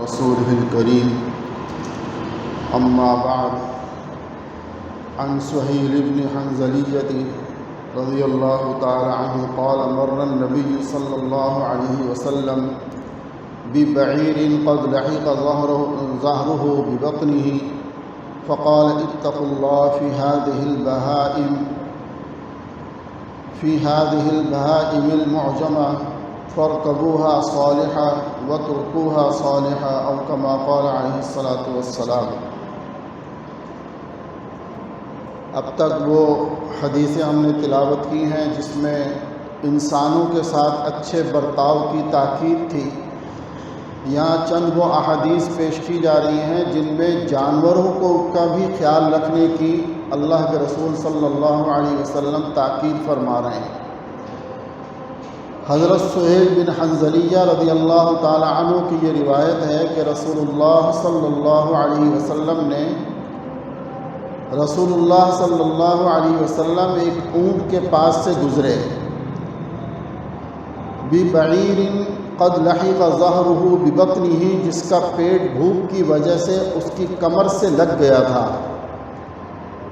رسوله الكريم أما بعد عن سهيل بن حنظلية رضي الله تعالى عنه قال مر النبي صلى الله عليه وسلم ببعير قد لحق ظهره ببطنه فقال اتقوا الله في هذه البهائم المعجمة فاركبوها صالحة واتركوها صالحة أو كما قال عليه الصلاة والسلام۔ اب تک وہ حدیثیں ہم نے تلاوت کی ہیں جس میں انسانوں کے ساتھ اچھے برتاؤ کی تاکید تھی۔ یہاں چند وہ احادیث پیش کی جا رہی ہیں جن میں جانوروں کو کا بھی خیال رکھنے کی اللہ کے رسول صلی اللہ علیہ وسلم تاکید فرما رہے ہیں۔ حضرت سہیل بن حنظلیہ رضی اللہ تعالی عنہ کی یہ روایت ہے کہ رسول اللہ صلی اللہ علیہ وسلم ایک اونٹ کے پاس سے گزرے، ببعیر قد لحق ظہرہ ببطنہ، جس کا پیٹ بھوک کی وجہ سے اس کی کمر سے لگ گیا تھا۔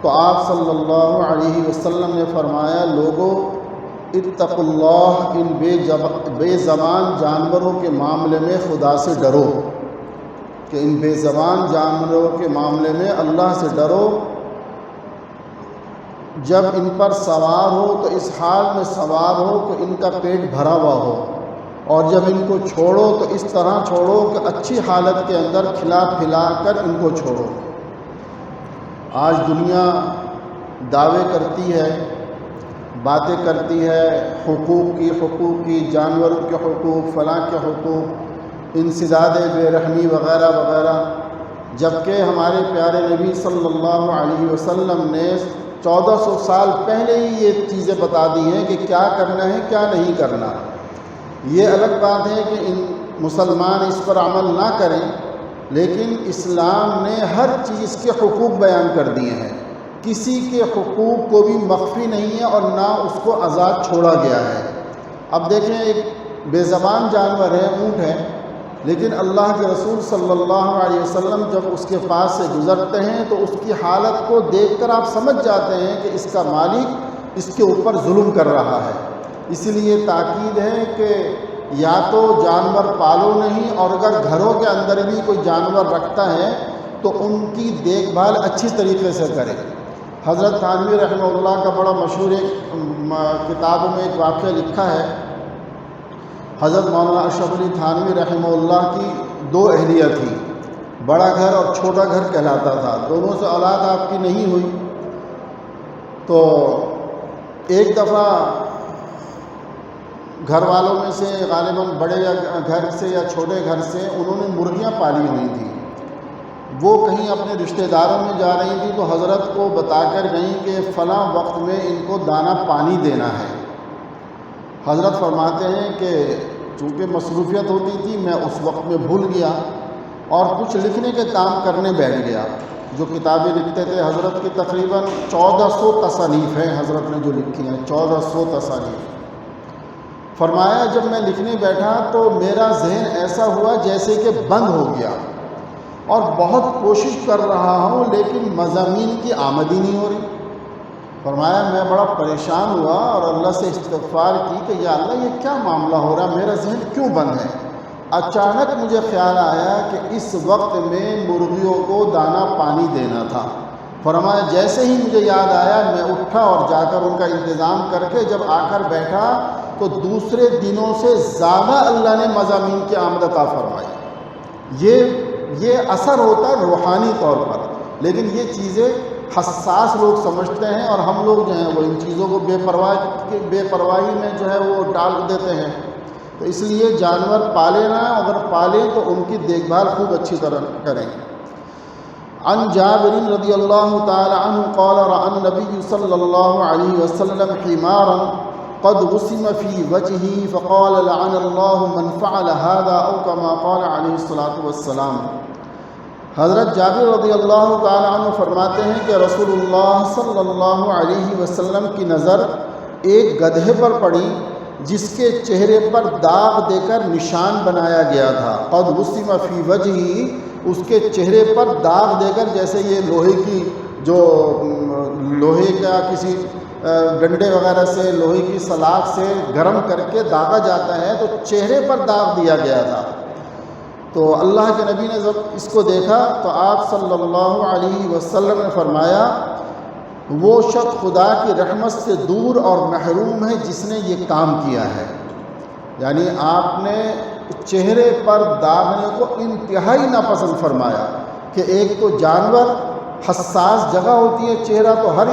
تو آپ صلی اللہ علیہ وسلم نے فرمایا، لوگوں اتقوا اللہ، ان بے زبان جانوروں کے معاملے میں خدا سے ڈرو، کہ ان بے زبان جانوروں کے معاملے میں اللہ سے ڈرو۔ جب ان پر سوار ہو تو اس حال میں سوار ہو کہ ان کا پیٹ بھرا ہوا ہو، اور جب ان کو چھوڑو تو اس طرح چھوڑو کہ اچھی حالت کے اندر کھلا پھلا کر ان کو چھوڑو۔ آج دنیا دعوے کرتی ہے، باتیں کرتی ہے حقوق کی، جانوروں کے حقوق، فلاں کے حقوق، انسداد بے رحمی وغیرہ وغیرہ، جبکہ ہمارے پیارے نبی صلی اللہ علیہ وسلم نے 1400 سال پہلے ہی یہ چیزیں بتا دی ہیں کہ کیا کرنا ہے کیا نہیں کرنا۔ یہ الگ بات ہے کہ ان مسلمان اس پر عمل نہ کریں، لیکن اسلام نے ہر چیز کے حقوق بیان کر دیے ہیں، کسی کے حقوق کو بھی مخفی نہیں ہے اور نہ اس کو آزاد چھوڑا گیا ہے۔ اب دیکھیں، ایک بے زبان جانور ہے، اونٹ ہے، لیکن اللہ کے رسول صلی اللہ علیہ وسلم جب اس کے پاس سے گزرتے ہیں تو اس کی حالت کو دیکھ کر آپ سمجھ جاتے ہیں کہ اس کا مالک اس کے اوپر ظلم کر رہا ہے۔ اس لیے تاکید ہے کہ یا تو جانور پالو نہیں، اور اگر گھروں کے اندر بھی کوئی جانور رکھتا ہے تو ان کی دیکھ بھال اچھی طریقے سے کرے۔ حضرت تھانوی رحمہ اللہ کا بڑا مشہور ایک کتابوں میں ایک واقعہ لکھا ہے۔ حضرت مولانا اشرف علی تھانوی رحمہ اللہ کی 2 اہلیہ تھیں، بڑا گھر اور چھوٹا گھر کہلاتا تھا، دونوں سے اولاد آپ کی نہیں ہوئی۔ تو ایک دفعہ گھر والوں میں سے غالباً بڑے گھر سے یا چھوٹے گھر سے انہوں نے مرغیاں پالی ہوئی تھیں، وہ کہیں اپنے رشتہ داروں میں جا رہی تھیں تو حضرت کو بتا کر گئیں کہ فلاں وقت میں ان کو دانہ پانی دینا ہے۔ حضرت فرماتے ہیں کہ چونکہ مصروفیت ہوتی تھی، میں اس وقت میں بھول گیا اور کچھ لکھنے کے کام کرنے بیٹھ گیا۔ جو کتابیں لکھتے تھے حضرت کی تقریباً 1400 تصانیف ہیں، حضرت نے جو لکھی ہیں 1400 تصانیف۔ فرمایا جب میں لکھنے بیٹھا تو میرا ذہن ایسا ہوا جیسے کہ بند ہو گیا، اور بہت کوشش کر رہا ہوں لیکن مضامین کی آمد ہی نہیں ہو رہی۔ فرمایا میں بڑا پریشان ہوا اور اللہ سے استغفار کی کہ یا اللہ یہ کیا معاملہ ہو رہا ہے، میرا ذہن کیوں بند ہے۔ اچانک مجھے خیال آیا کہ اس وقت میں مرغیوں کو دانہ پانی دینا تھا۔ فرمایا جیسے ہی مجھے یاد آیا میں اٹھا اور جا کر ان کا انتظام کر کے جب آ کر بیٹھا تو دوسرے دنوں سے زیادہ اللہ نے مضامین کی آمد عطا فرمائی۔ یہ اثر ہوتا ہے روحانی طور پر، لیکن یہ چیزیں حساس لوگ سمجھتے ہیں اور ہم لوگ جو ہیں وہ ان چیزوں کو بے پرواہی میں جو ہے وہ ڈال دیتے ہیں۔ تو اس لیے جانور پالے نہ، اگر پالیں تو ان کی دیکھ بھال خوب اچھی طرح کریں۔ عن جابر رضی اللہ تعالی عنہ قال رأى النبي صلی اللہ علیہ وسلم حمارا قد غسم في وجهه فقال لعن الله من فعل هذا او كما قال علیہ الصلاۃ والسلام۔ حضرت جابر رضی اللہ تعالی عنہ فرماتے ہیں کہ رسول اللہ صلی اللہ علیہ وسلم کی نظر ایک گدھے پر پڑی جس کے چہرے پر داغ دے کر نشان بنایا گیا تھا. قد وسم فی وجہہ، اس کے چہرے پر داغ دے کر، جیسے یہ لوہے کا کسی ڈنڈے وغیرہ سے، لوہے کی سلاخ سے گرم کر کے داغا جاتا ہے، تو چہرے پر داغ دیا گیا تھا. تو اللہ کے نبی نے جب اس کو دیکھا تو آپ صلی اللہ علیہ وسلم نے فرمایا وہ شخص خدا کی رحمت سے دور اور محروم ہے جس نے یہ کام کیا ہے. یعنی آپ نے چہرے پر داغنے کو انتہائی ناپسند فرمایا کہ ایک تو جانور، حساس جگہ ہوتی ہے چہرہ، تو ہر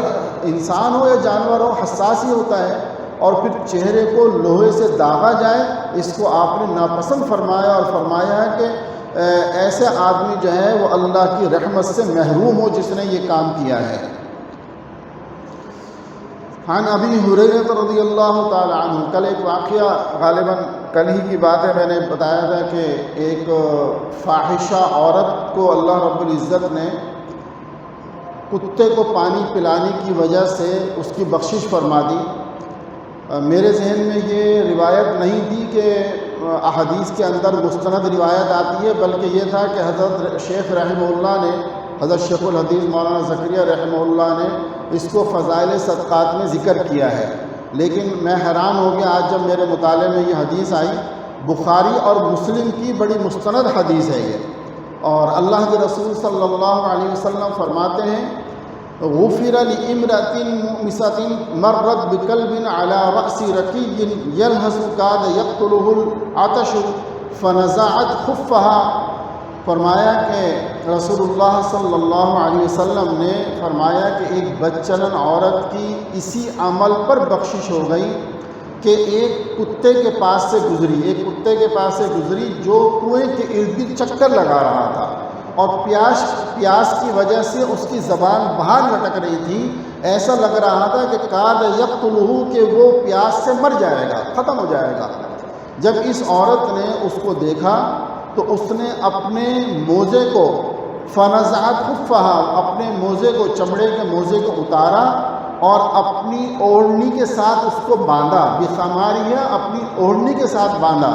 انسان ہو یا جانور ہو حساس ہی ہوتا ہے، اور پھر چہرے کو لوہے سے داغا جائے، اس کو آپ نے ناپسند فرمایا، اور فرمایا ہے کہ ایسے آدمی جو ہے وہ اللہ کی رحمت سے محروم ہو جس نے یہ کام کیا ہے. عن ابی ہریرہ رضی اللہ تعالی عنہ، کل ایک واقعہ، غالباً کل ہی کی بات ہے، میں نے بتایا تھا کہ ایک فاحشہ عورت کو اللہ رب العزت نے کتے کو پانی پلانے کی وجہ سے اس کی بخشش فرما دی. میرے ذہن میں یہ روایت نہیں تھی کہ احادیث کے اندر مستند روایت آتی ہے، بلکہ یہ تھا کہ حضرت شیخ رحمہ اللہ نے، حضرت شیخ الحدیث مولانا زکریا رحمہ اللہ نے اس کو فضائل صدقات میں ذکر کیا ہے. لیکن میں حیران ہو گیا آج جب میرے مطالعے میں یہ حدیث آئی. بخاری اور مسلم کی بڑی مستند حدیث ہے یہ، اور اللہ کے رسول صلی اللہ علیہ وسلم فرماتے ہیں غفر لامرأة مؤمسة مرت بقلب على رأس رقي يلهث كاد يقتله العطش فنزعت خفها. فرمایا کہ رسول اللہ صلی اللہ علیہ وسلم نے فرمایا کہ ایک بدچلن عورت کی اسی عمل پر بخشش ہو گئی کہ ایک کتے کے پاس سے گزری جو کنویں کے ارد گرد چکر لگا رہا تھا، اور پیاس کی وجہ سے اس کی زبان باہر لٹک رہی تھی. ایسا لگ رہا تھا کہ کاد یقتلہ، کہ وہ پیاس سے مر جائے گا، ختم ہو جائے گا. جب اس عورت نے اس کو دیکھا تو اس نے اپنے موزے کو فنزعت خفہا، اپنے موزے کو، چمڑے کے موزے کو اتارا اور اپنی اوڑھنی کے ساتھ اس کو باندھا. بخماریہ، اپنی اوڑھنی کے ساتھ باندھا.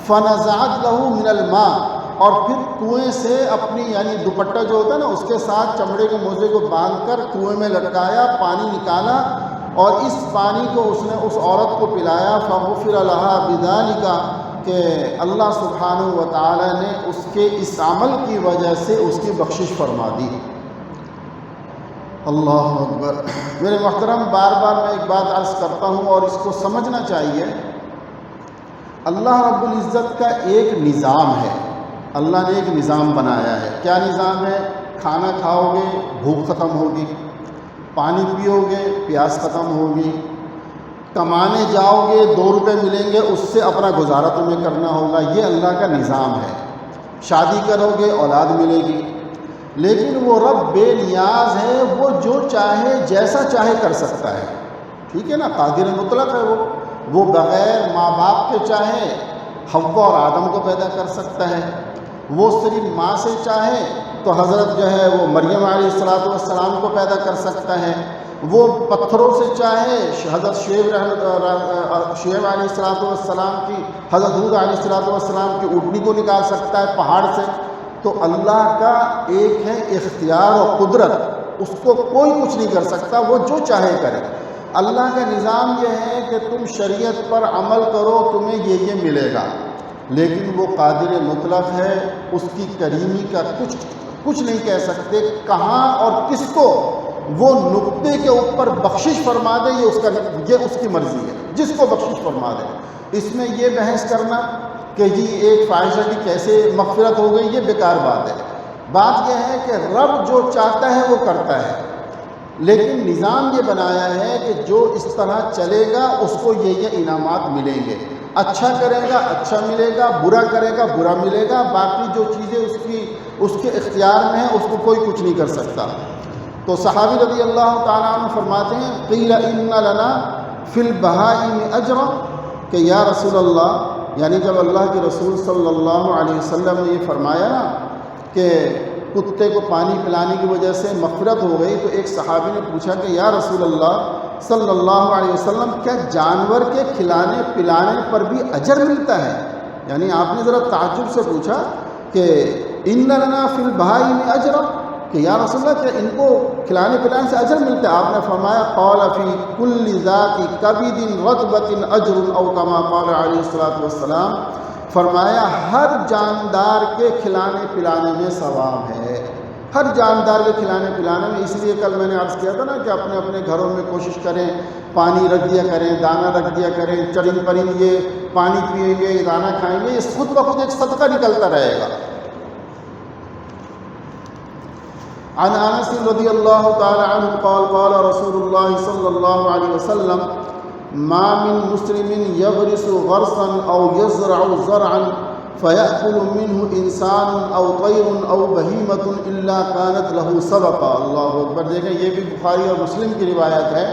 فنزعت لہ من الماء، اور پھر کنویں سے اپنی، یعنی دوپٹہ جو ہوتا ہے نا اس کے ساتھ چمڑے کے موزے کو باندھ کر کنویں میں لٹکایا، پانی نکالا، اور اس پانی کو اس نے اس عورت کو پلایا. فغفر لہا بذالک، کہ اللہ سبحانہ و تعالی نے اس کے اس عمل کی وجہ سے اس کی بخشش فرما دی. اللہ اکبر. میرے محترم، بار بار میں ایک بات عرض کرتا ہوں اور اس کو سمجھنا چاہیے. اللہ رب العزت کا ایک نظام ہے، اللہ نے ایک نظام بنایا ہے. کیا نظام ہے؟ کھانا کھاؤ گے بھوک ختم ہوگی، پانی پیو گے پیاس ختم ہوگی، کمانے جاؤ گے 2 روپے ملیں گے، اس سے اپنا گزارا تمہیں کرنا ہوگا. یہ اللہ کا نظام ہے. شادی کرو گے اولاد ملے گی. لیکن وہ رب بے نیاز ہے، وہ جو چاہے جیسا چاہے کر سکتا ہے. ٹھیک ہے نا، قادر مطلق ہے. وہ بغیر ماں باپ کے چاہے حوا اور آدم کو پیدا کر سکتا ہے. وہ صرف ماں سے چاہے تو حضرت جو ہے وہ مریم علیہ السلام کو پیدا کر سکتا ہے. وہ پتھروں سے چاہے حضرت شعیب علیہ السلام کی، حضرت ہود علیہ السلام کی اونٹنی کو نکال سکتا ہے پہاڑ سے. تو اللہ کا ایک ہے اختیار اور قدرت، اس کو کوئی کچھ نہیں کر سکتا، وہ جو چاہے کرے. اللہ کا نظام یہ ہے کہ تم شریعت پر عمل کرو تمہیں یہ ملے گا. لیکن وہ قادر مطلق ہے، اس کی کریمی کا کچھ نہیں کہہ سکتے. کہاں اور کس کو وہ نقطے کے اوپر بخشش فرما دے یہ اس کی مرضی ہے. جس کو بخشش فرما دے. اس میں یہ بحث کرنا کہ جی ایک فاحشہ کی کیسے مغفرت ہو گئی، یہ بیکار بات ہے. بات یہ ہے کہ رب جو چاہتا ہے وہ کرتا ہے، لیکن نظام یہ بنایا ہے کہ جو اس طرح چلے گا اس کو یہ انعامات ملیں گے. اچھا کرے گا اچھا ملے گا، برا کرے گا برا ملے گا. باقی جو چیزیں اس کے اختیار میں ہیں اس کو کوئی کچھ نہیں کر سکتا. تو صحابی رضی اللہ تعالیٰ عنہ فرماتے ہیں قیل ان لنا فی البہائم اجرا، کہ یا رسول اللہ، یعنی جب اللہ کے رسول صلی اللہ علیہ وسلم نے یہ فرمایا نا کہ کتے کو پانی پلانے کی وجہ سے مغفرت ہو گئی، تو ایک صحابی نے پوچھا کہ یا رسول اللہ صلی اللہ علیہ وسلم، کیا جانور کے کھلانے پلانے پر بھی اجر ملتا ہے؟ یعنی آپ نے ذرا تعجب سے پوچھا کہ ان لنا فی البہائم اجرا، کہ یا رسول اللہ کیا ان کو کھلانے پلانے سے اجر ملتا ہے؟ آپ نے فرمایا قال فی کل ذات کبد رطبۃ اجر، او کما قال علیہ الصلوۃ والسلام، فرمایا ہر جاندار کے کھلانے پلانے میں ثواب ہے، ہر جاندار کے کھلانے پلانے میں۔ اس لیے کل میں نے عرض کیا تھا نا کہ اپنے اپنے گھروں میں کوشش کریں، پانی رکھ دیا کریں، دانہ رکھ دیا کریں، چرند پرند یہ پانی پئیں گے، یہ دانہ کھائیں گے، یہ خود بخود ایک صدقہ نکلتا رہے گا۔ عن انس رضی اللہ تعالی عنہ قال قال رسول اللہ صلی اللہ علیہ وسلم ما من مسلم یغرس غرسا او یزرع زرعا فیأکل منه انسان او طیر او بہیمۃ الا كانت له صدقہ۔ اللہ اکبر۔ دیکھیں یہ بھی بخاری اور مسلم کی روایت ہے۔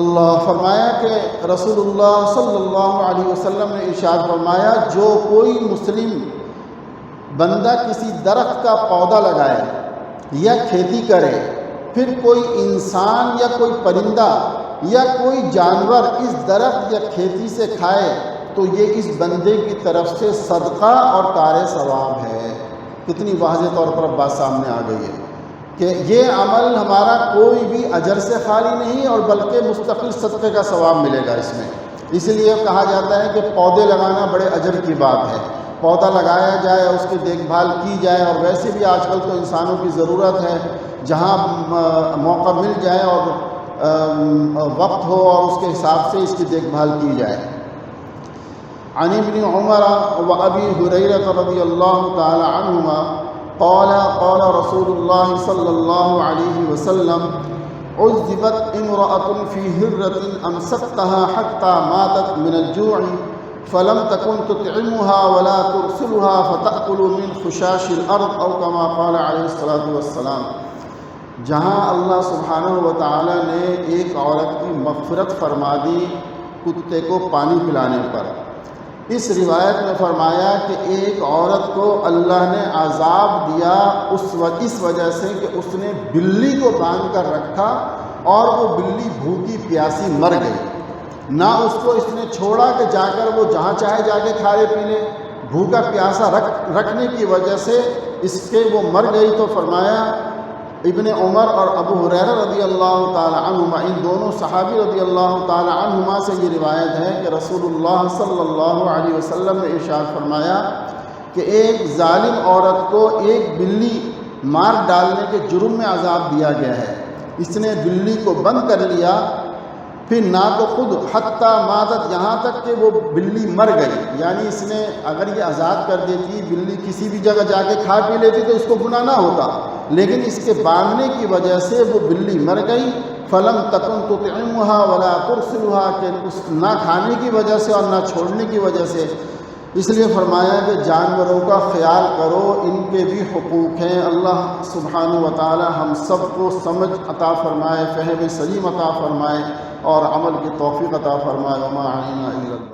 اللہ فرمایا کہ رسول اللہ صلی اللہ علیہ وسلم نے ارشاد فرمایا، جو کوئی مسلم بندہ کسی درخت کا پودا لگائے یا کھیتی کرے، پھر کوئی انسان یا کوئی پرندہ یا کوئی جانور اس درخت یا کھیتی سے کھائے، تو یہ اس بندے کی طرف سے صدقہ اور کار ثواب ہے۔ کتنی واضح طور پر بات سامنے آ گئی ہے کہ یہ عمل ہمارا کوئی بھی اجر سے خالی نہیں، اور بلکہ مستقل صدقے کا ثواب ملے گا اس میں۔ اس لیے کہا جاتا ہے کہ پودے لگانا بڑے اجر کی بات ہے، پودا لگایا جائے، اس کی دیکھ بھال کی جائے، اور ویسے بھی آج کل تو انسانوں کی ضرورت ہے، جہاں موقع مل جائے اور وقت ہو اور اس کے حساب سے اس کی دیکھ بھال کی جائے۔ عن ابن عمر وابی ہریرہ رضی اللہ تعالی عنہما قال قال رسول اللہ صلی اللہ علیہ وسلم عذبت امرأة في هرة امسكتها حتى ماتت من الجوع فلم تكن تطعمها ولا ترسلها فتأكل من خشاش الأرض، او كما قال علیہ الصلوۃ والسلام۔ جہاں اللہ سبحانہ و تعالی نے ایک عورت کی مغفرت فرما دی کتے کو پانی پلانے پر، اس روایت میں فرمایا کہ ایک عورت کو اللہ نے عذاب دیا اس وجہ سے کہ اس نے بلی کو باندھ کر رکھا اور وہ بلی بھوکی پیاسی مر گئی۔ نہ اس کو اس نے چھوڑا کہ جا کر وہ جہاں چاہے جا کے کھائے پی لے، بھوکا پیاسا رکھنے کی وجہ سے اس کے وہ مر گئی۔ تو فرمایا ابن عمر اور ابو ہریرہ رضی اللہ تعالی عنہما، ان دونوں صحابی رضی اللہ تعالی عنہما سے یہ روایت ہے کہ رسول اللہ صلی اللہ علیہ وسلم نے ارشاد فرمایا کہ ایک ظالم عورت کو ایک بلی مار ڈالنے کے جرم میں عذاب دیا گیا ہے۔ اس نے بلی کو بند کر لیا، پھر نہ تو خود حتیٰ ماتت، یہاں تک کہ وہ بلی مر گئی، یعنی اس نے اگر یہ آزاد کر دیتی، بلی کسی بھی جگہ جا کے کھا پی لیتی تو اس کو گناہ نہ ہوتا، لیکن اس کے باندھنے کی وجہ سے وہ بلی مر گئی۔ فلم تکن تطعمها ولا ترسلها، کہ اس نہ کھانے کی وجہ سے اور نہ چھوڑنے کی وجہ سے۔ اس لیے فرمایا کہ جانوروں کا خیال کرو، ان کے بھی حقوق ہیں۔ اللہ سبحانہ و تعالی ہم سب کو سمجھ عطا فرمائے، فہم سلیم عطا فرمائے اور عمل کی توفیق عطا فرمائے۔ وما علینا الا البلاغ۔